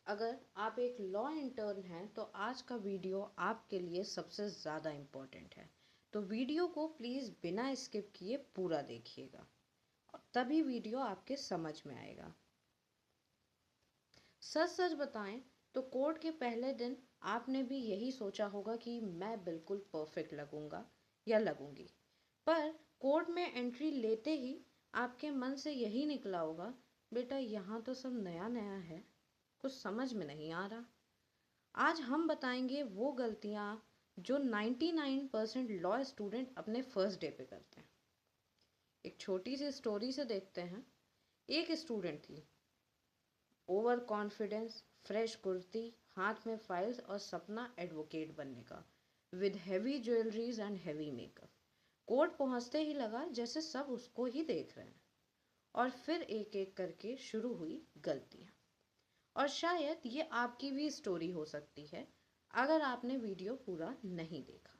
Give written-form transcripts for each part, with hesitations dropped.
अगर आप एक लॉ इंटर्न हैं तो आज का वीडियो आपके लिए सबसे ज़्यादा इम्पोर्टेंट है। तो वीडियो को प्लीज़ बिना स्किप किए पूरा देखिएगा, तभी वीडियो आपके समझ में आएगा। सच सच बताएं तो कोर्ट के पहले दिन आपने भी यही सोचा होगा कि मैं बिल्कुल परफेक्ट लगूंगा या लगूंगी, पर कोर्ट में एंट्री लेते ही आपके मन से यही निकला होगा, बेटा यहाँ तो सब नया नया है, कुछ समझ में नहीं आ रहा। आज हम बताएंगे वो गलतियाँ जो 99% लॉ स्टूडेंट अपने फर्स्ट डे पे करते हैं। एक छोटी सी स्टोरी से देखते हैं। एक स्टूडेंट थी, ओवर कॉन्फिडेंस, फ्रेश कुर्ती, हाथ में फाइल्स और सपना एडवोकेट बनने का, with heavy jewelleries and heavy makeup. Court पहुंचते ही लगा जैसे सब उसको ही देख रहे हैं, और फिर एक एक करके शुरू हुई गलतियाँ। और शायद ये आपकी भी स्टोरी हो सकती है अगर आपने वीडियो पूरा नहीं देखा।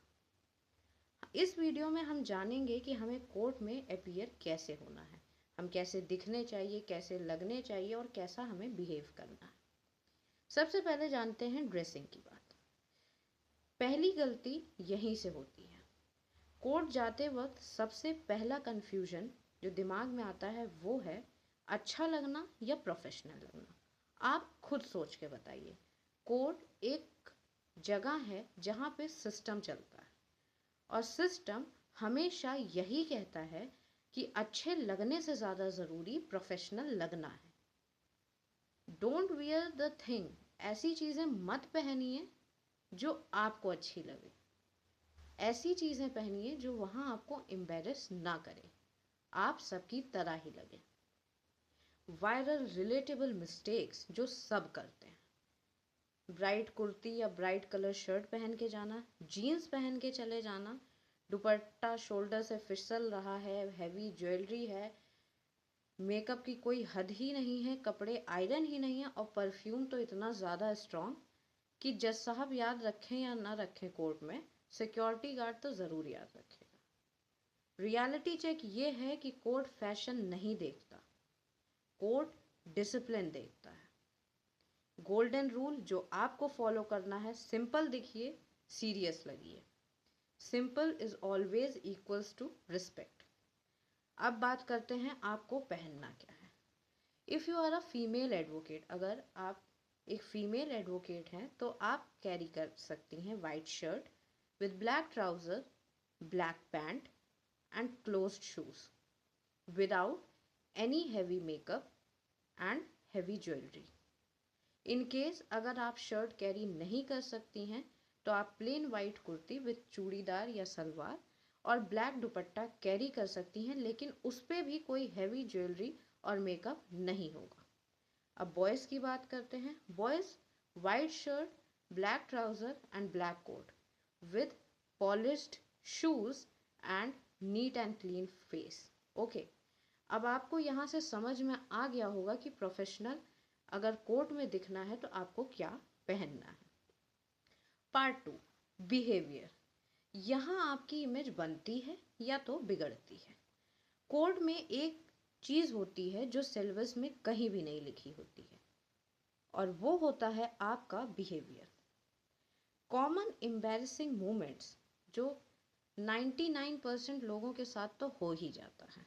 इस वीडियो में हम जानेंगे कि हमें कोर्ट में अपीयर कैसे होना है, हम कैसे दिखने चाहिए, कैसे लगने चाहिए और कैसा हमें बिहेव करना है। सबसे पहले जानते हैं ड्रेसिंग की बात। पहली गलती यहीं से होती है। कोर्ट जाते वक्त सबसे पहला कन्फ्यूजन जो दिमाग में आता है वो है अच्छा लगना या प्रोफेशनल लगना। आप खुद सोच के बताइए। कोर्ट एक जगह है जहाँ पे सिस्टम चलता है, और सिस्टम हमेशा यही कहता है कि अच्छे लगने से ज़्यादा ज़रूरी प्रोफेशनल लगना है। डोंट वियर द थिंग, ऐसी चीज़ें मत पहनिए जो आपको अच्छी लगे। ऐसी चीज़ें पहनिए जो वहाँ आपको एम्बेरस ना करे, आप सबकी तरह ही लगे। वायरल रिलेटेबल मिस्टेक्स जो सब करते हैं। ब्राइट कुर्ती या ब्राइट कलर शर्ट पहन के जाना, जीन्स पहन के चले जाना, दुपट्टा शोल्डर से फिसल रहा है, हैवी ज्वेलरी है, मेकअप की कोई हद ही नहीं है, कपड़े आयरन ही नहीं है, और परफ्यूम तो इतना ज़्यादा स्ट्रॉन्ग कि जज साहब याद रखें या ना रखें, कोर्ट में सिक्योरिटी गार्ड तो ज़रूर याद रखेगा। रियलिटी चेक ये है कि कोर्ट फैशन नहीं देखता, कोर्ट डिसिप्लिन देखता है। गोल्डन रूल जो आपको फॉलो करना है, सिंपल दिखिए, सीरियस लगिए। Simple is always equals to respect. अब बात करते हैं आपको पहनना क्या है। If you are a female advocate, अगर आप एक फीमेल एडवोकेट हैं तो आप कैरी कर सकती हैं white shirt with black trouser, black pant and closed shoes without any heavy makeup and heavy jewellery. In case अगर आप शर्ट कैरी नहीं कर सकती हैं तो आप plain white kurti with churidar या सलवार और ब्लैक दुपट्टा कैरी कर सकती हैं, लेकिन उस पर भी कोई हैवी ज्वेलरी और मेकअप नहीं होगा। अब बॉयज़ की बात करते हैं। Boys white shirt, black trouser and black coat with polished shoes and neat and clean face. Okay, अब आपको यहाँ से समझ में आ गया होगा कि प्रोफेशनल अगर कोर्ट में दिखना है तो आपको क्या पहनना है। Part 2, behaviour. यहाँ आपकी इमेज बनती है या तो बिगड़ती है। कोर्ट में एक चीज़ होती है जो सिलेबस में कहीं भी नहीं लिखी होती है, और वो होता है आपका बिहेवियर। कॉमन एम्बैरेसिंग मोमेंट्स जो 99% लोगों के साथ तो हो ही जाता है।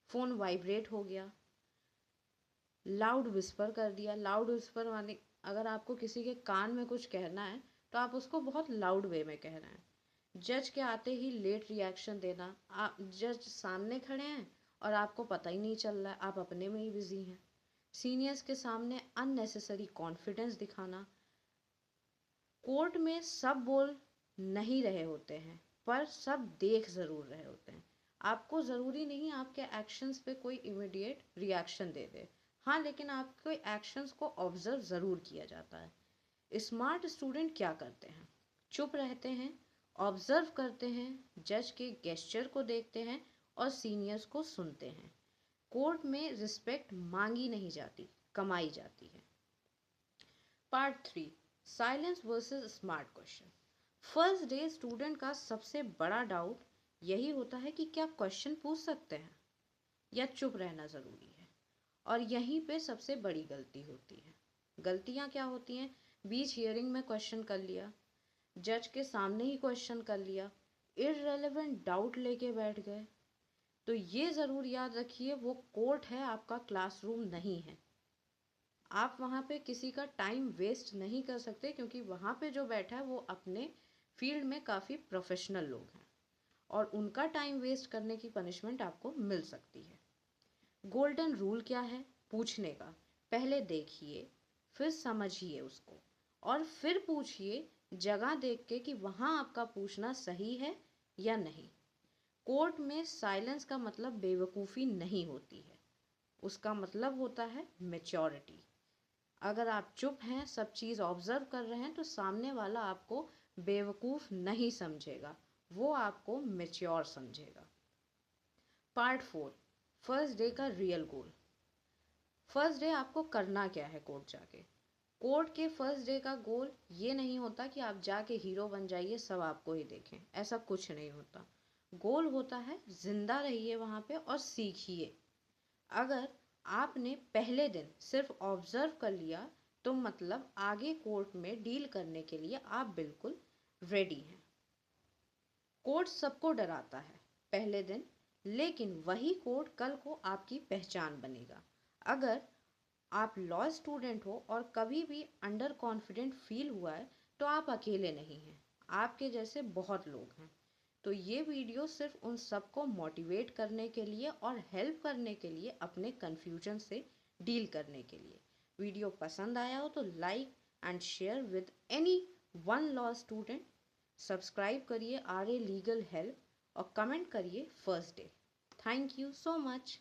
फ़ोन वाइब्रेट हो गया, लाउड विस्पर कर दिया। लाउड विस्पर माने अगर आपको किसी के कान में कुछ कहना है तो आप उसको बहुत लाउड वे में कह रहे हैं। जज के आते ही लेट रिएक्शन देना, आप जज सामने खड़े हैं और आपको पता ही नहीं चल रहा है, आप अपने में ही बिजी हैं। सीनियर्स के सामने अननेसेसरी कॉन्फिडेंस दिखाना। कोर्ट में सब बोल नहीं रहे होते हैं पर सब देख ज़रूर रहे होते हैं। आपको ज़रूरी नहीं आपके एक्शंस पे कोई इमीडिएट रिएक्शन दे दे, हाँ, लेकिन आपके एक्शंस को ऑब्जर्व ज़रूर किया जाता है। स्मार्ट स्टूडेंट क्या करते हैं? चुप रहते हैं, ऑब्जर्व करते हैं, जज के गेस्चर को देखते हैं और सीनियर्स को सुनते हैं। कोर्ट में रिस्पेक्ट मांगी नहीं जाती, कमाई जाती है। Part 3, silence versus smart question. First day student का सबसे बड़ा डाउट यही होता है कि क्या क्वेश्चन पूछ सकते हैं या चुप रहना ज़रूरी है, और यहीं पे सबसे बड़ी गलती होती है। गलतियाँ क्या होती हैं? बीच हियरिंग में क्वेश्चन कर लिया, जज के सामने ही क्वेश्चन कर लिया, इररेलेवेंट डाउट लेके बैठ गए। तो ये ज़रूर याद रखिए, वो कोर्ट है, आपका क्लासरूम नहीं है। आप वहाँ पे किसी का टाइम वेस्ट नहीं कर सकते, क्योंकि वहाँ पे जो बैठा है वो अपने फील्ड में काफ़ी प्रोफेशनल लोग हैं और उनका टाइम वेस्ट करने की पनिशमेंट आपको मिल सकती है। गोल्डन रूल क्या है पूछने का? पहले देखिए, फिर समझिए उसको, और फिर पूछिए जगह देख के कि वहाँ आपका पूछना सही है या नहीं। कोर्ट में साइलेंस का मतलब बेवकूफ़ी नहीं होती है, उसका मतलब होता है मैच्योरिटी। अगर आप चुप हैं, सब चीज़ ऑब्जर्व कर रहे हैं, तो सामने वाला आपको बेवकूफ़ नहीं समझेगा, वो आपको मैच्योर समझेगा। पार्ट 4, फर्स्ट डे का रियल गोल। फर्स्ट डे आपको करना क्या है कोर्ट जाके? कोर्ट के फर्स्ट डे का गोल ये नहीं होता कि आप जाके हीरो बन जाइए, सब आपको ही देखें, ऐसा कुछ नहीं होता। गोल होता है जिंदा रहिए वहाँ पे और सीखिए। अगर आपने पहले दिन सिर्फ ऑब्जर्व कर लिया, तो मतलब आगे कोर्ट में डील करने के लिए आप बिल्कुल रेडी हैं। कोर्ट सबको डराता है पहले दिन, लेकिन वही कोर्ट कल को आपकी पहचान बनेगा। अगर आप लॉ स्टूडेंट हो और कभी भी अंडर कॉन्फिडेंट फील हुआ है, तो आप अकेले नहीं हैं, आपके जैसे बहुत लोग हैं। तो ये वीडियो सिर्फ उन सबको मोटिवेट करने के लिए और हेल्प करने के लिए, अपने कन्फ्यूजन से डील करने के लिए। वीडियो पसंद आया हो तो like and share with any one law student. Subscribe करिए आर ए लीगल हेल्प और कमेंट करिए first day. Thank you so much.